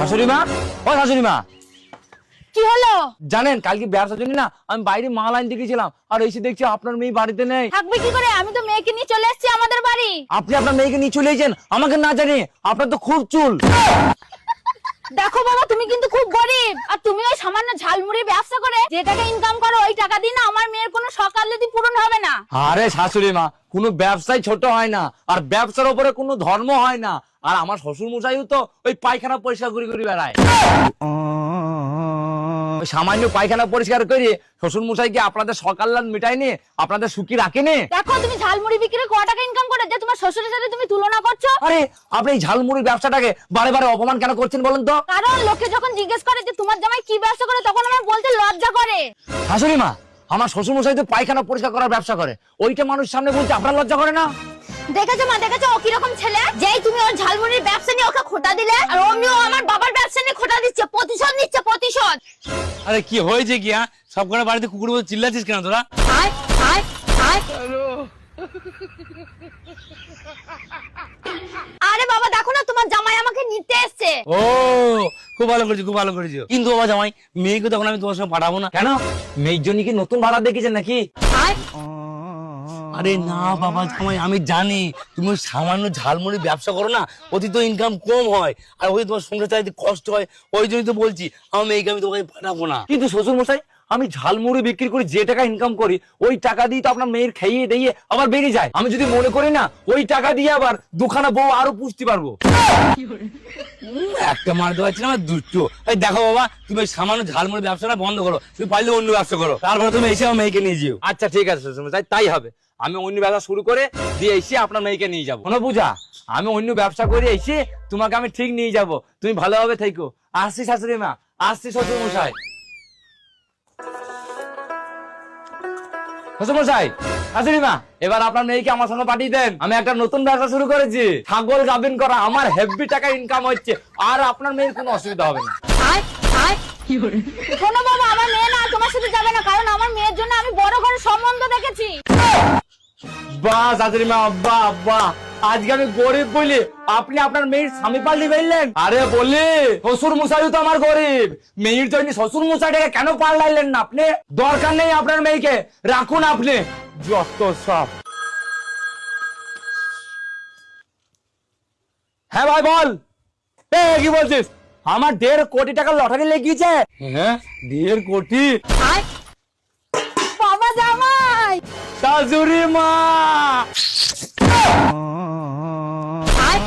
শাশুড়ি মা, ও শাশুড়ি মা, কি হলো? জানেন কালকে ব্যবসার জন্য না আমি বাইরে মাল আনতে গেছিলাম, আর এসে দেখছি আপনার মেয়ে বাড়িতে নেই। থাকবে কি করে? আমি তো মেয়েকে নিয়ে চলে এসেছি আমাদের বাড়ি। আপনি আপনার মেয়েকে নিয়ে চলে এসেছেন আমাকে না জানি? আপনার তো খুব চুল। দেখো বাবা, তুমি কিন্তু খুব গরিব, আর তুমি ওই সামান্য ঝালমুড়ি ব্যবসা করে যে টাকা ইনকাম করো ওই টাকা দিয়ে না আমার মেয়ের কোনো শখ আহ্লাদি পূরণ হবে না। আরে শাশুড়ি মা, কোনো ব্যবসায় ছোট হয় না, আর ব্যবসার উপরে কোনো ধর্ম হয় না। আর আমার শ্বশুর মশাইও তো ওই পায়খানা পরিষ্কার করে করে বেড়ায়। ওই সামান্য পায়খানা পরিষ্কার করে শ্বশুর মশাইকে আপনাদের সকাল মিটাইনি, আপনাদের সুখী রাখেনি। দেখো তুমি ঝালমুড়ি বিক্রি করে টাকা ইনকাম করে যে তোমার শ্বশুরের সাথে তুমি তুলনা করছো। আরে আপনি এই ঝালমুড়ির ব্যবসাটাকে বারে বারে অপমান কেন করছেন বলেন তো? কারণ লোকে যখন জিজ্ঞেস করে যে তোমার জামাই কি ব্যবসা করে তখন আমার বলতে লজ্জা করে। শাশুড়ি মা, আমার শ্বশুর মশাই তো পায়খানা পরিষ্কার করার ব্যবসা করে, ওইটা মানুষ সামনে বলছে আপনার লজ্জা করে না? দেখেছো মা, দেখেছো ও কিরকম ছেলে? যেই তুমি ওর ঝালমুড়ির ব্যবসা নিয়ে ওকে খোটা দিলে, আর অমনিও আমার বাবার ব্যবসা নিয়ে খোটা দিচ্ছে, প্রতিশোধ নিচ্ছে, প্রতিশোধ। আরে কি হয়েছে কি? সব করে বাড়িতে কুকুর বলে চিল্লাছিস কেন তোরা? আয় আয় আয়। আরে বাবা দেখো না, তোমার জামাই আমাকে নিতে এসেছে। ও খুব ভালো করেছি, খুব ভালো করেছি। কিন্তু বাবা জামাই, মেয়েকে তখন আমি তোমার সঙ্গে পাঠাবো না। কেন? মেয়ের জন্য কি নতুন ভাড়া দেখেছেন নাকি? আয়। আরে না বাবা জামাই, আমি জানি তুমি ওই সামান্য ঝালমুড়ি ব্যবসা করো না, ওতে তো ইনকাম কম হয়, আর ওই তোমার সংসার চালাতে কষ্ট হয়, ওই জন্যই তো বলছি আমার মেয়েকে আমি তোমাকে পাঠাবো না। কিন্তু শ্বশুর মশাই, আমি ঝালমুড়ি বিক্রি করে যে টাকা ইনকাম করি ওই টাকা দিয়ে তো আপনার মেয়ের খাইয়ে দিয়ে আবার বেরিয়ে যায়। আমি যদি মনে করি না ওই টাকা দিয়ে আবার দুখানা বউ আরো পুষতে পারবো। একটা মার দেওয়া ছিল আমার দুটো। এই দেখো বাবা, তুমি ওই সামান্য ঝালমুড়ি ব্যবসাটা বন্ধ করো, তুমি পারলে অন্য ব্যবসা করো, তারপরে তুমি এসে আমার মেয়েকে নিয়ে যেও। আচ্ছা ঠিক আছে শ্বশুর মশাই, তাই হবে। আমি অন্য ব্যবসা শুরু করে দিয়ে এসে আপনার মেয়েকে নিয়ে যাবো। কোনো পূজা, আমি অন্য ব্যবসা করে এসে তোমাকে আমি ঠিক নিয়ে যাব, তুমি ভালোভাবে থেকো। আসছি শাশুড়ি মা, আসছি শ্বশুর মশাই। শ্বশুর মশাই, শাশুড়ি মা, এবার আপনার মেয়েকে আমার সঙ্গে পাঠিয়ে দেন। আমি একটা নতুন ব্যবসা শুরু করেছি, ছাগল গাভিন করা। আমার হেভি টাকা ইনকাম হচ্ছে, আর আপনার মেয়ের কোনো অসুবিধা হবে না। আয় আয়। শোনো বাবা, আমার মেয়ে না তোমার সাথে যাবে না, কারণ আমার মেয়ের জন্য আমি বড় ঘরে সম্বন্ধ দেখেছি। বাহ শাশুড়ি মা, বাহ বাহ, আজকে আমি গরিব বলি আপনি আপনার মেয়ের স্বামী পাল্টি ফেললেন। আরে বলি শ্বশুর মশাই তো আমার গরিব, মেয়ের জন্য শ্বশুর মশাইটাকে কেন পাল্টাইলেন না আপনি? দরকার নেই আপনার মেয়েকে, রাখুন আপনি যত সব। হ্যাঁ ভাই বল, কি বলছিস? আমার 1.5 কোটি টাকা লটারি লেগেছে। হ্যাঁ 1.5 কোটি? আয় বাবা জামাই। শাশুড়ি মা, আয়।